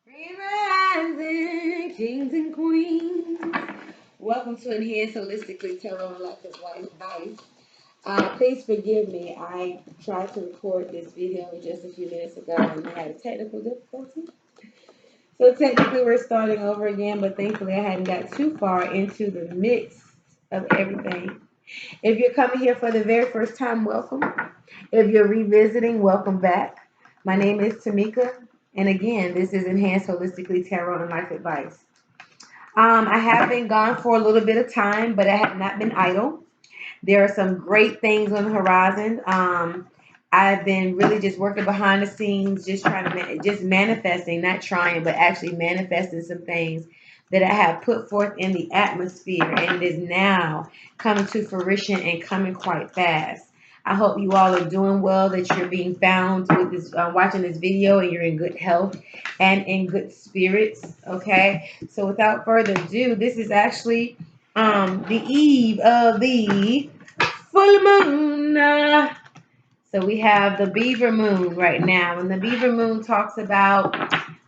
Rising kings and queens. Welcome to Enhance Holistically Tarot and Life Advice. Please forgive me. I tried to record this video just a few minutes ago and I had a technical difficulty. So technically we're starting over again, but thankfully I hadn't got too far into the midst of everything. If you're coming here for the very first time, welcome. If you're revisiting, welcome back. My name is Tameka, and again, this is Enhanced Holistically Tarot and Life Advice. I have been gone for a little bit of time, but I have not been idle. There are some great things on the horizon. I've been really just working behind the scenes, just trying to just manifesting, not trying, but actually manifesting some things that I have put forth in the atmosphere, and it is now coming to fruition and coming quite fast. I hope you all are doing well, that you're being found with this, watching this video, and you're in good health and in good spirits. Okay, so without further ado, this is actually the eve of the full moon. So we have the beaver moon right now, and the beaver moon talks about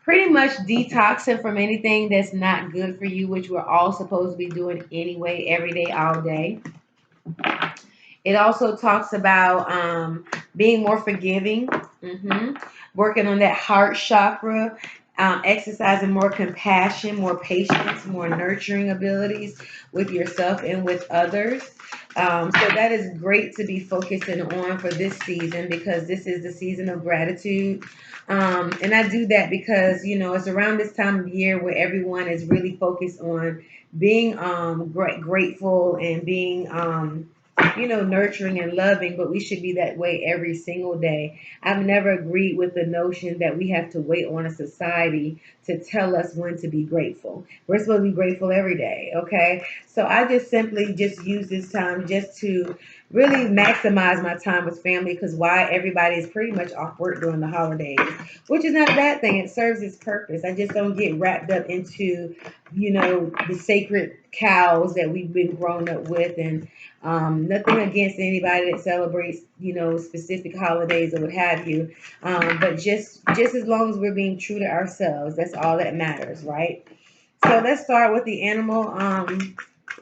pretty much detoxing from anything that's not good for you, which we're all supposed to be doing anyway, every day, all day. It also talks about being more forgiving, working on that heart chakra, exercising more compassion, more patience, more nurturing abilities with yourself and with others. So that is great to be focusing on for this season, because this is the season of gratitude. And I do that because, it's around this time of year where everyone is really focused on being grateful and being nurturing and loving, but we should be that way every single day. I've never agreed with the notion that we have to wait on a society to tell us when to be grateful. We're supposed to be grateful every day, okay? So I just simply just use this time just to really maximize my time with family, because why, everybody is pretty much off work during the holidays, which is not a bad thing. It serves its purpose. I just don't get wrapped up into, the sacred cows that we've been grown up with, and nothing against anybody that celebrates, specific holidays or what have you. But just as long as we're being true to ourselves, that's all that matters, right? So let's start with the animal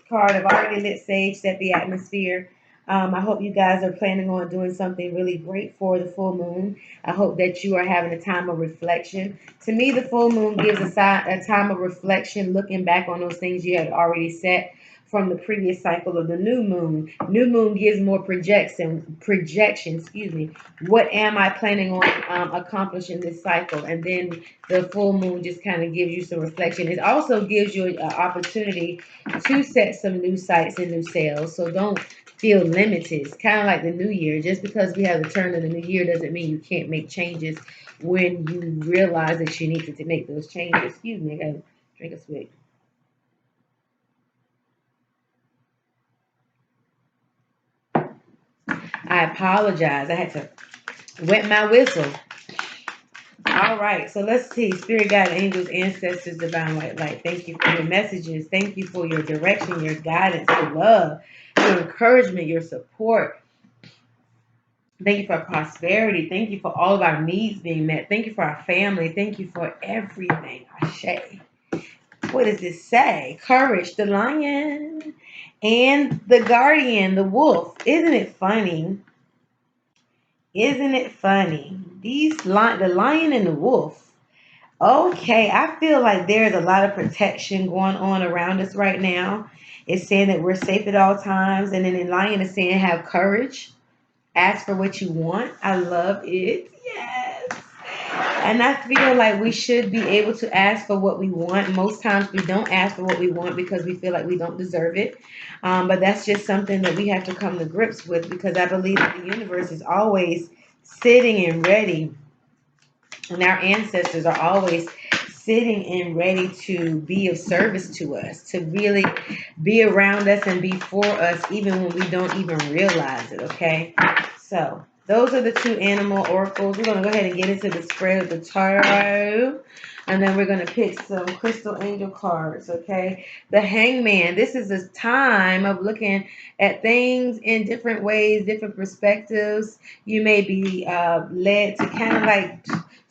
card. I've already lit sage, set the atmosphere. I hope you guys are planning on doing something really great for the full moon. I hope that you are having a time of reflection. To me, the full moon gives a time of reflection, looking back on those things you had already set from the previous cycle of the new moon. New moon gives more projection, excuse me. What am I planning on accomplishing this cycle? And then the full moon just kind of gives you some reflection. It also gives you an opportunity to set some new sights and new sails. So don't feel limited. It's kind of like the new year. Just because we have the turn of the new year doesn't mean you can't make changes when you realize that you need to make those changes. Excuse me, I gotta drink a swig. I apologize. I had to wet my whistle. All right, so let's see. Spirit guide, angels, ancestors, divine white light. Thank you for your messages. Thank you for your direction, your guidance, your love, your encouragement, your support. Thank you for prosperity. Thank you for all of our needs being met. Thank you for our family. Thank you for everything. Ashe. What does this say? Courage, the lion, and the guardian, the wolf. Isn't it funny? Isn't it funny? The lion and the wolf. Okay, I feel like there's a lot of protection going on around us right now. It's saying that we're safe at all times, and then the lion is saying have courage. Ask for what you want. I love it. Yes. And I feel like we should be able to ask for what we want. Most times we don't ask for what we want because we feel like we don't deserve it. But that's just something that we have to come to grips with, because I believe that the universe is always sitting and ready. And our ancestors are always sitting and ready to be of service to us, to really be around us and be for us, even when we don't even realize it, okay? So those are the two animal oracles. We're going to go ahead and get into the spread of the tarot. And then we're going to pick some crystal angel cards, okay? The hangman. This is a time of looking at things in different ways, different perspectives. You may be led to kind of like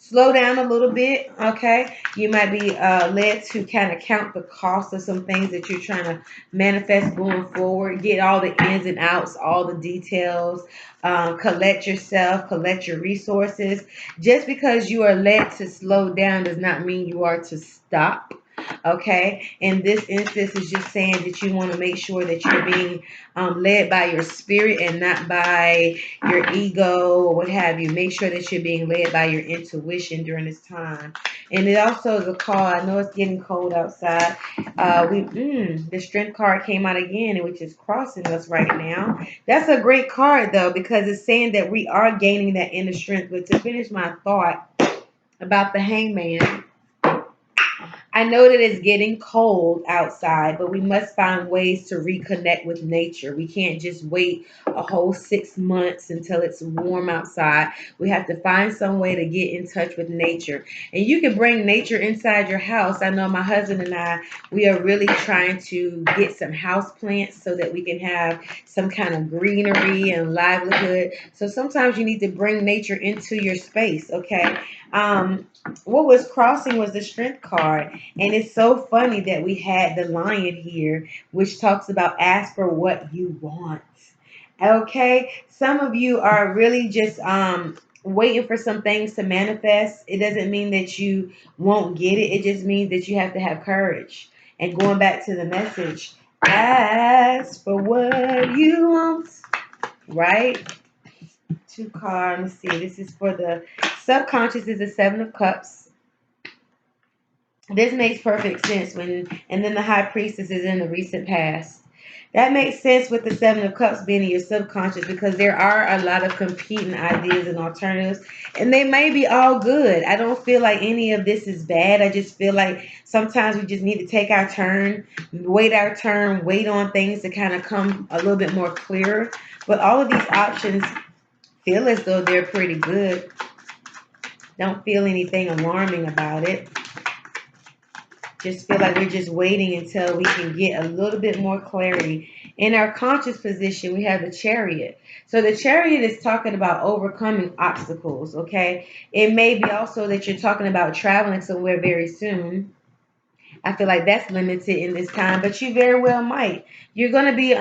slow down a little bit, okay? You might be led to kind of count the cost of some things that you're trying to manifest going forward. Get all the ins and outs, all the details. Collect yourself, collect your resources. Just because you are led to slow down does not mean you are to stop. Okay, in this instance, is just saying that you want to make sure that you're being led by your spirit and not by your ego or what have you. Make sure that you're being led by your intuition during this time. And it also is a call. I know it's getting cold outside. The strength card came out again, which is crossing us right now. That's a great card though, because it's saying that we are gaining that inner strength. But to finish my thought about the hangman, I know that it's getting cold outside, but we must find ways to reconnect with nature. We can't just wait a whole 6 months until it's warm outside. We have to find some way to get in touch with nature. And you can bring nature inside your house. I know my husband and I, we are really trying to get some house plants so that we can have some kind of greenery and livelihood. So sometimes you need to bring nature into your space, okay? What was crossing was the strength card. And it's so funny that we had the lion here, which talks about ask for what you want. Okay, some of you are really just waiting for some things to manifest. It doesn't mean that you won't get it. It just means that you have to have courage. And going back to the message, ask for what you want. Right? Two cards. Let me see. This is for the subconscious. Is the Seven of Cups. This makes perfect sense and then the high priestess is in the recent past. That makes sense with the Seven of Cups being in your subconscious because there are a lot of competing ideas and alternatives, and they may be all good. I don't feel like any of this is bad. I just feel like sometimes we just need to take our turn, wait on things to kind of come a little bit more clearer. But all of these options feel as though they're pretty good. Don't feel anything alarming about it. Just feel like we're just waiting until we can get a little bit more clarity. In our conscious position, we have the chariot. So the chariot is talking about overcoming obstacles, okay? It may be also that you're talking about traveling somewhere very soon. I feel like that's limited in this time, but you very well might. You're going to be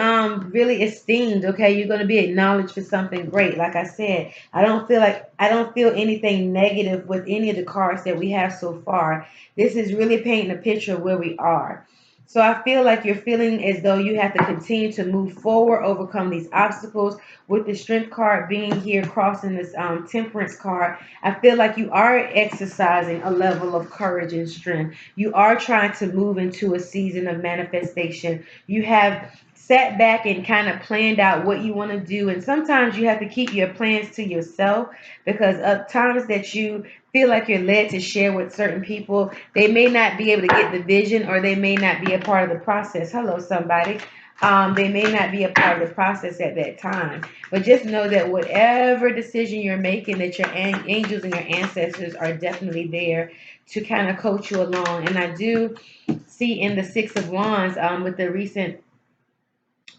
really esteemed, okay? You're going to be acknowledged for something great. Like I said, I don't feel anything negative with any of the cards that we have so far. This is really painting a picture of where we are. So I feel like you're feeling as though you have to continue to move forward, overcome these obstacles. With the strength card being here, crossing this temperance card, I feel like you are exercising a level of courage and strength. You are trying to move into a season of manifestation. You have sat back and kind of planned out what you want to do. And sometimes you have to keep your plans to yourself because of times that you feel like you're led to share with certain people, they may not be able to get the vision or they may not be a part of the process. Hello, somebody. They may not be a part of the process at that time. But just know that whatever decision you're making, that your angels and your ancestors are definitely there to kind of coach you along. And I do see in the Six of Wands with the recent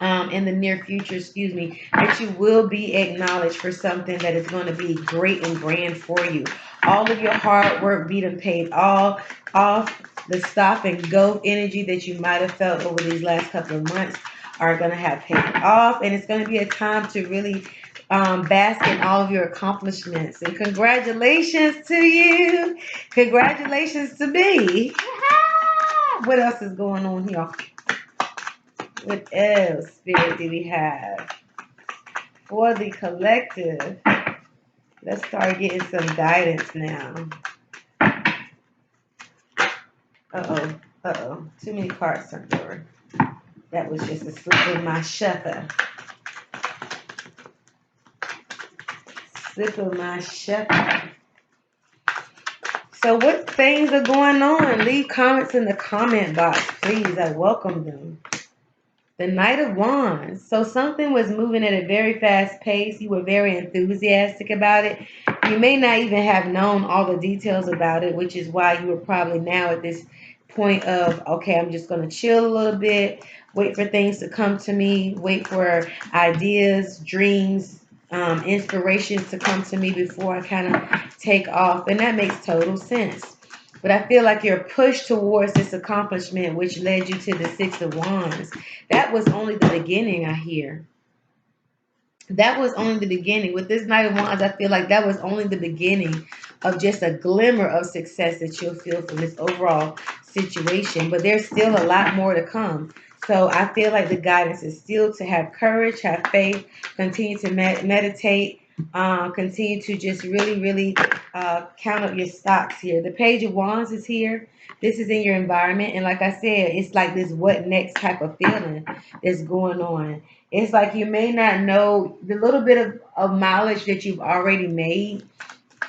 in the near future, excuse me, that you will be acknowledged for something that is going to be great and grand for you. All of your hard work being paid all off. The stop and go energy that you might have felt over these last couple of months are going to have paid off, and it's going to be a time to really bask in all of your accomplishments. And congratulations to you. Congratulations to me. What else is going on here? What else, Spirit, do we have for the collective? Let's start getting some guidance now. Too many cards turned over. That was just a slip of my shuffle. Slip of my shuffle. So what things are going on? Leave comments in the comment box, please. I welcome them. The Knight of Wands. So something was moving at a very fast pace. You were very enthusiastic about it. You may not even have known all the details about it, which is why you were probably now at this point of, okay, I'm just going to chill a little bit, wait for things to come to me, wait for ideas, dreams, inspirations to come to me before I kind of take off. And that makes total sense. But I feel like your push towards this accomplishment, which led you to the Six of Wands, that was only the beginning, I hear. That was only the beginning. With this Knight of Wands, I feel like that was only the beginning of just a glimmer of success that you'll feel from this overall situation. But there's still a lot more to come. So I feel like the guidance is still to have courage, have faith, continue to meditate, continue to just really, really count up your stocks here. The Page of Wands is here. This is in your environment. And like I said, it's like this what next type of feeling that's going on. It's like you may not know the little bit of mileage that you've already made.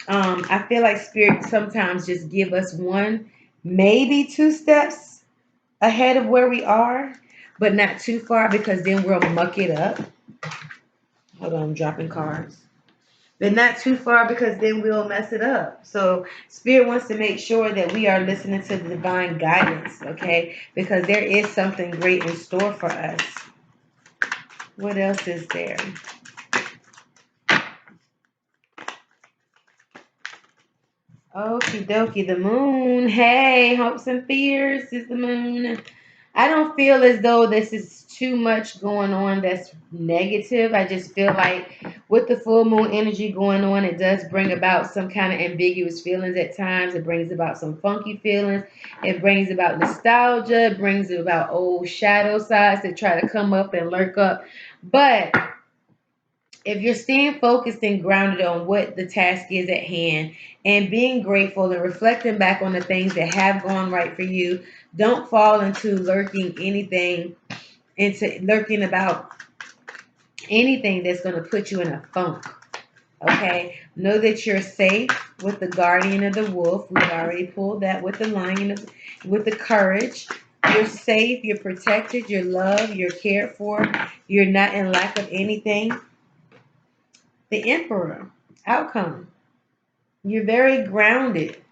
I feel like spirit sometimes just give us one, maybe two steps ahead of where we are, but not too far because then we'll muck it up. Hold on, I'm dropping cards. But not too far because then we'll mess it up. So spirit wants to make sure that we are listening to the divine guidance, okay? Because there is something great in store for us. What else is there? Okie dokie, the moon. Hey, hopes and fears is the moon. I don't feel as though this is too much going on that's negative. I just feel like with the full moon energy going on, it does bring about some kind of ambiguous feelings at times. It brings about some funky feelings. It brings about nostalgia. It brings about old shadow sides that try to come up and lurk up. But if you're staying focused and grounded on what the task is at hand and being grateful and reflecting back on the things that have gone right for you, don't fall into lurking about anything that's going to put you in a funk. Okay, know that you're safe with the guardian of the wolf. We've already pulled that with the lion, with the courage. You're safe, you're protected, you're loved, you're cared for, you're not in lack of anything. The Emperor, outcome. You're very grounded.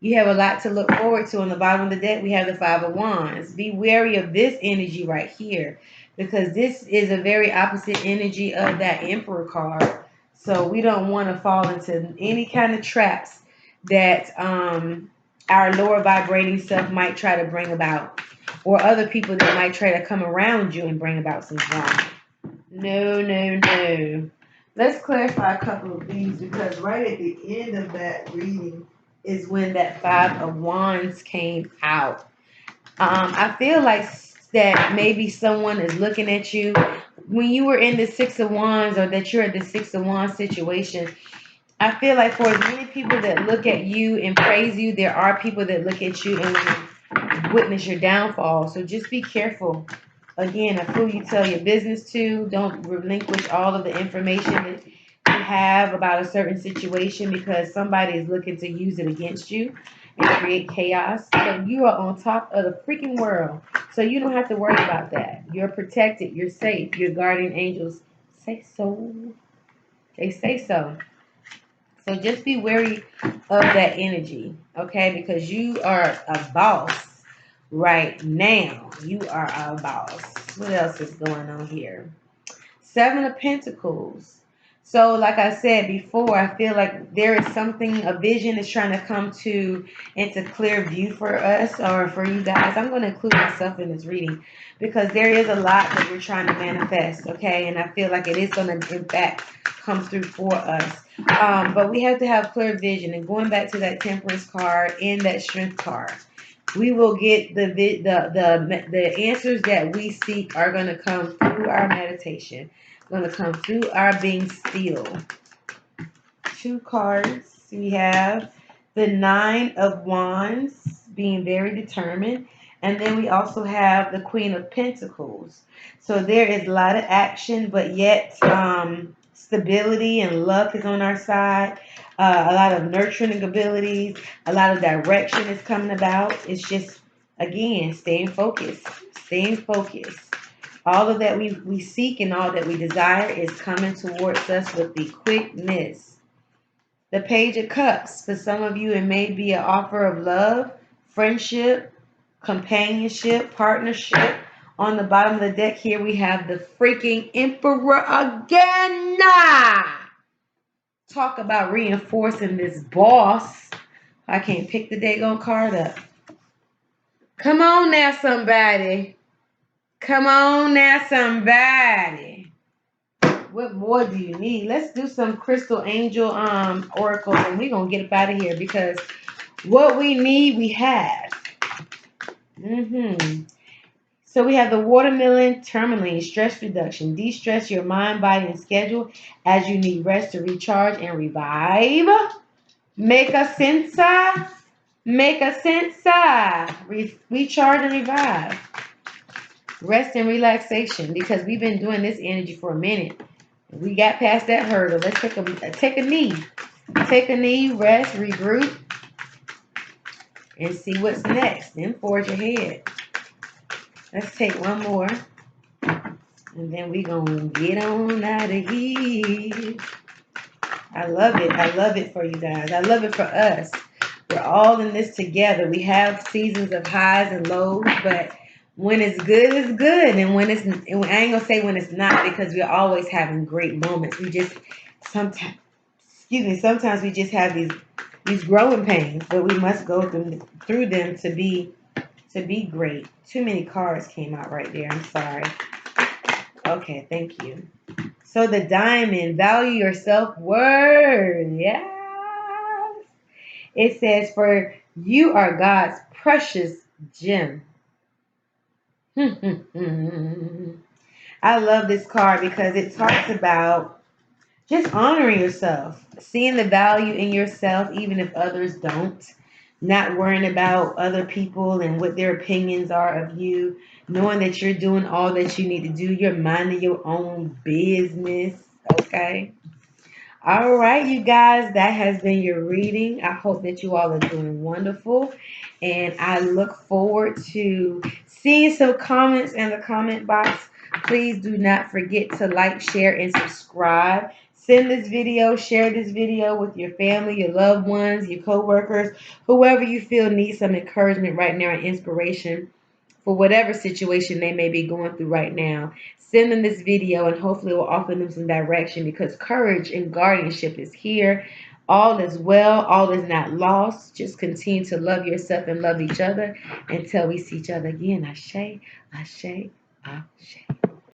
You have a lot to look forward to. On the bottom of the deck, we have the Five of Wands. Be wary of this energy right here because this is a very opposite energy of that Emperor card. So we don't want to fall into any kind of traps that our lower vibrating self might try to bring about, or other people that might try to come around you and bring about some drama. No, no, no. Let's clarify a couple of things because right at the end of that reading is when that Five of Wands came out. I feel like that maybe someone is looking at you when you were in the Six of Wands, or that you're at the Six of Wands situation. I feel like for as many people that look at you and praise you, there are people that look at you and witness your downfall. So just be careful. Again, a fool you tell your business to. Don't relinquish all of the information that you have about a certain situation because somebody is looking to use it against you and create chaos. So you are on top of the freaking world. So you don't have to worry about that. You're protected. You're safe. Your guardian angels say so. They say so. So just be wary of that energy, okay? Because you are a boss right now. You are a boss. What else is going on here? Seven of Pentacles. So like I said before, I feel like there is something, a vision is trying to come to into clear view for us or for you guys. I'm going to include myself in this reading because there is a lot that we're trying to manifest, okay? And I feel like it is going to, in fact, come through for us. But we have to have clear vision. And going back to that Temperance card and that Strength card, we will get the answers that we seek are going to come through our meditation, going to come through our being still. Two cards. We have the Nine of Wands, being very determined, and then we also have the Queen of Pentacles. So there is a lot of action, but yet stability and luck is on our side. A lot of nurturing abilities, a lot of direction is coming about. It's just, again, staying focused, staying focused. All of that we seek and all that we desire is coming towards us with the quickness. The Page of Cups. For some of you, it may be an offer of love, friendship, companionship, partnership On the bottom of the deck here, we have the freaking Emperor again. Talk about reinforcing this boss. I can't pick the daggone card up. Come on now, somebody. Come on now, somebody. What more do you need? Let's do some Crystal Angel oracles, and we're going to get up out of here because what we need, we have. So we have the watermelon tourmaline, stress reduction. De-stress your mind, body, and schedule as you need rest to recharge and revive. Make a sensa. Make a sensa. Recharge and revive. Rest and relaxation, because we've been doing this energy for a minute. We got past that hurdle. Let's take a knee. Take a knee, rest, regroup, and see what's next. Then forge ahead. Let's take one more. And then we gonna get on out of here. I love it. I love it for you guys. I love it for us. We're all in this together. We have seasons of highs and lows, but when it's good, it's good. And when it's, I ain't gonna say when it's not, because we're always having great moments. We just sometimes we just have these growing pains, but we must go through them to be great. Too many cards came out right there. I'm sorry. Okay, thank you. So the diamond, value your self-worth. Yes. It says, for you are God's precious gem. I love this card because it talks about just honoring yourself, seeing the value in yourself, even if others don't, not worrying about other people and what their opinions are of you, knowing that you're doing all that you need to do. You're minding your own business, okay? All right, you guys, that has been your reading. I hope that you all are doing wonderful. And I look forward to seeing some comments in the comment box. Please do not forget to like, share, and subscribe. Send this video, share this video with your family, your loved ones, your co-workers, whoever you feel needs some encouragement right now and inspiration for whatever situation they may be going through right now. Send them this video and hopefully it will offer them some direction, because courage and guardianship is here. All is well. All is not lost. Just continue to love yourself and love each other until we see each other again. Ashe, ashe, ashe.